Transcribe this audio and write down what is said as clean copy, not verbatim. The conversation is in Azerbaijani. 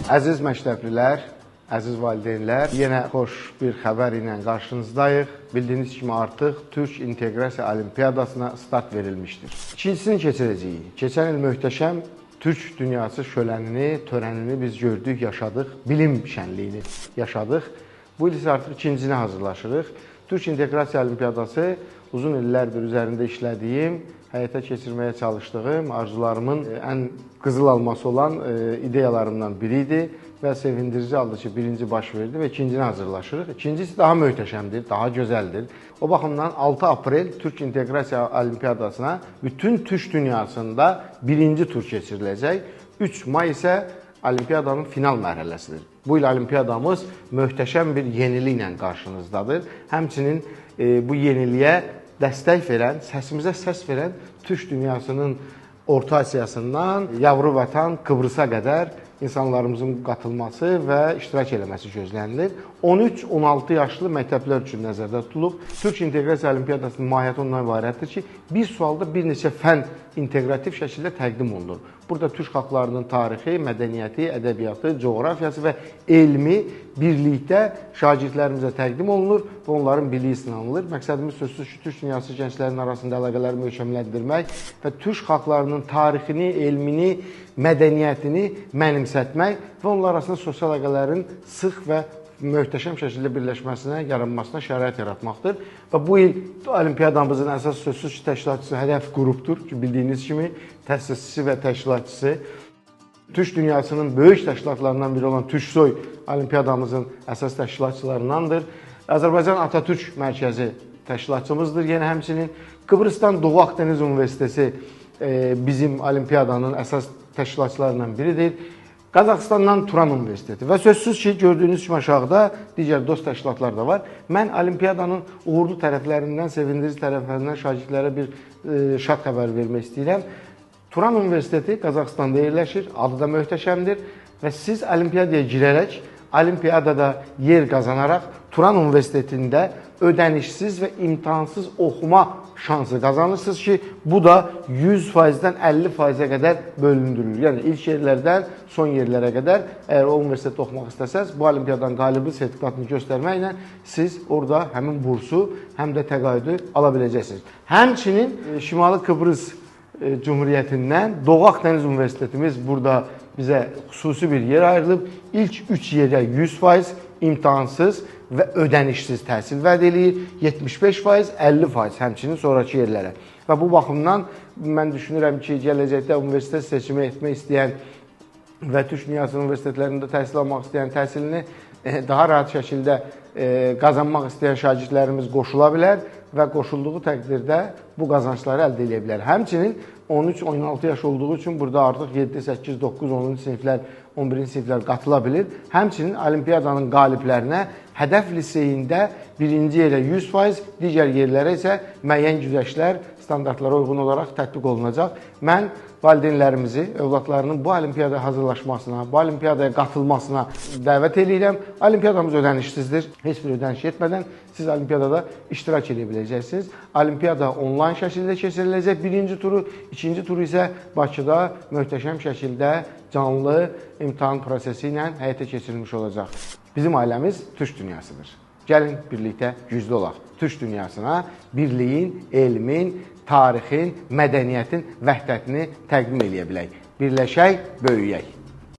Əziz məktəblilər, əziz valideynlər, yenə xoş bir xəbər ilə qarşınızdayıq. Bildiyiniz kimi artıq Türk İnteqrasiya Olimpiyadasına start verilmişdir. İkincisini keçirəcəyik. Keçən il möhtəşəm Türk dünyası şölənini, törənini biz gördük, yaşadıq, bilim şənliyini yaşadıq. Bu il isə artıq ikincisini hazırlaşırıq. Türk İnteqrasiya Olimpiyadası uzun illərdir üzərində işlədiyim, həyata keçirməyə çalışdığım, arzularımın ən qızıl alması olan ideyalarımdan biri idi və sevindirici halda ki, birinci baş verdi və ikincisini hazırlaşırıq. İkincisi daha möhtəşəmdir, daha gözəldir. O baxımdan 6 aprel Türk İnteqrasiya Olimpiyadasına bütün Türk dünyasında birinci tur keçiriləcək. 3 may isə Olimpiyadanın final mərhələsidir. Bu il Olimpiyadamız möhtəşəm bir yeniliklə qarşınızdadır. Həmçinin bu yeniliyə dəstək verən, səsimizə səs verən Türk dünyasının Orta Asiyasından yavru vətən Kıbrısa qədər insanlarımızın qatılması və iştirak eləməsi gözlənilir. 13-16 yaşlı məktəblər üçün nəzərdə tutulub. Türk İnteqrasiya Olimpiyadasının mahiyyəti ondan ibarətdir ki, bir sualda bir neçə fən inteqrativ şəkildə təqdim olunur. Burada türk xalqlarının tarixi, mədəniyyəti, ədəbiyyatı, coğrafiyası və elmi birlikdə şagirdlərimizə təqdim olunur və onların biliyi sınanılır. Məqsədimiz sözsüz ki, türk dünyası gənclərinin arasında əlaqələri möhkəmləndirmək və türk xalqlarının tarixini, elmini, mədəniyyətini mənimsətmək və onlar arasında sosial əlaqələrin sıx və möhtəşəm şəkildə birləşməsinə, yaranmasına şərait yaratmaqdır. Və bu il Olimpiyadamızın əsas sözsüz ki, təşkilatçısı hədəf qrupdur ki, bildiyiniz kimi təsisçisi və təşkilatçısı. Türk dünyasının böyük təşkilatlarından biri olan Türksoy Olimpiyadamızın əsas təşkilatçılarındandır. Azərbaycan Atatürk Mərkəzi təşkilatçımızdır. Yenə həmçinin Kıbrısdan Doğu Akdeniz Universiteti bizim Olimpiyadanın əsas təşkilatçılarından biridir. Qazaxıstandan Turan Universiteti və sözsüz ki, gördüyünüz kimi aşağıda digər dost təşkilatlar da var. Mən Olimpiyadanın uğurlu tərəflərindən, sevindirici tərəflərindən şagirdlərə bir şad xəbər vermək istəyirəm. Turan Universiteti Qazaxıstanda yerləşir, adı da möhtəşəmdir və siz Olimpiyadaya girərək, Olimpiyadada yer qazanaraq Turan Universitetində ödənişsiz və imtahansız oxuma şansı qazanırsınız ki, bu da 100%-dən 50%-ə qədər bölündürülür. Yəni, ilk yerlərdən son yerlərə qədər, əgər o universitetdə oxumaq istəsəz, bu Olimpiyadan qalibi sertifikatını göstərməklə siz orada həmin bursu, həm də təqaüdü ala biləcəksiniz. Həmçinin Şimali Kıbrıs Cumhuriyyətindən Doğu Akdeniz Universitetimiz burada bizə xüsusi bir yer ayrılıb. İlk 3 yerə 100% imtahansız və ödənişsiz təhsil vəd eləyir, 75%, 50% həmçinin sonraki yerlərə. Və bu baxımdan mən düşünürəm ki, gələcəkdə universitet seçimi etmək istəyən və Türk dünyası universitetlərində təhsil almaq istəyən təhsilini daha rahat şəkildə qazanmaq istəyən şagirdlərimiz qoşula bilər və qoşulduğu təqdirdə bu qazancları əldə edə bilər. Həmçinin 13-16 yaş olduğu üçün burada artıq 7, 8, 9, 10-cu siniflər, 11-ci siniflər qatıla bilir. Həmçinin Olimpiyadanın qaliblərinə hədəf liseyində birinci yerə 100%, digər yerlərə isə müəyyən güzəştlər standartlara uyğun olaraq tətbiq olunacaq. Mən valideynlərimizi, övladlarının bu olimpiyada hazırlaşmasına, bu olimpiyadaya qatılmasına dəvət edirəm. Olimpiyadamız ödənişsizdir. Heç bir ödəniş etmədən siz olimpiyadada iştirak edə biləcəksiniz. Olimpiyada onlayn şəkildə keçiriləcək birinci turu, ikinci turu isə Bakıda möhtəşəm şəkildə canlı imtahan prosesi ilə həyata keçirilmiş olacaq. Bizim ailəmiz Türk dünyasıdır. Gəlin birlikdə güclü olaq. Türk dünyasına birliyin, elmin, tarixin, mədəniyyətin vəhdətini təqdim eləyə bilək. Birləşək, böyüyək.